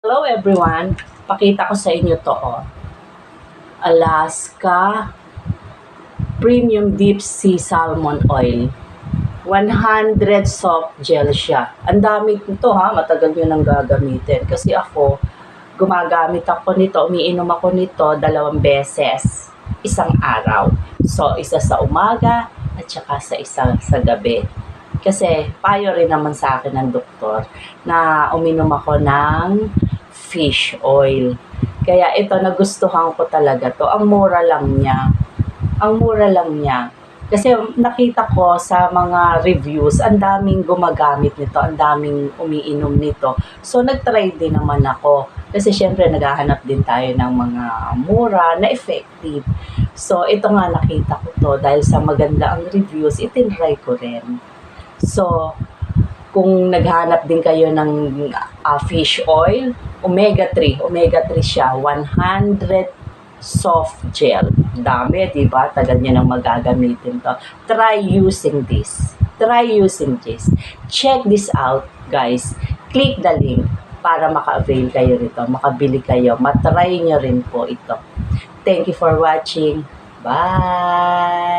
Hello everyone! Pakita ko sa inyo to. Alaska Premium Deep Sea Salmon Oil. 100 soft gel siya. Ang dami nito ha, matagal nyo nang gagamitin. Kasi ako, gumagamit ako nito, umiinom ako nito 2 beses isang araw. So, isa sa umaga at saka sa gabi. Kasi payo rin naman sa akin ng doktor na uminom ako ng fish oil. Kaya ito, nagustuhan ko talaga to. Ang mura lang niya. Ang mura lang niya. Kasi nakita ko sa mga reviews, ang daming gumagamit nito, ang daming umiinom nito. So, nag-try din naman ako. Kasi syempre, naghahanap din tayo ng mga mura na effective. So, ito nga nakita ko to dahil sa maganda ang reviews, itinry ko rin. So, kung naghanap din kayo ng fish oil, omega-3 siya, 100 soft gel. Dami, di ba? Tagal niya nang magagamitin to. Try using this. Check this out, guys. Click the link para maka-avail kayo rito, makabili kayo. Matry nyo rin po ito. Thank you for watching. Bye!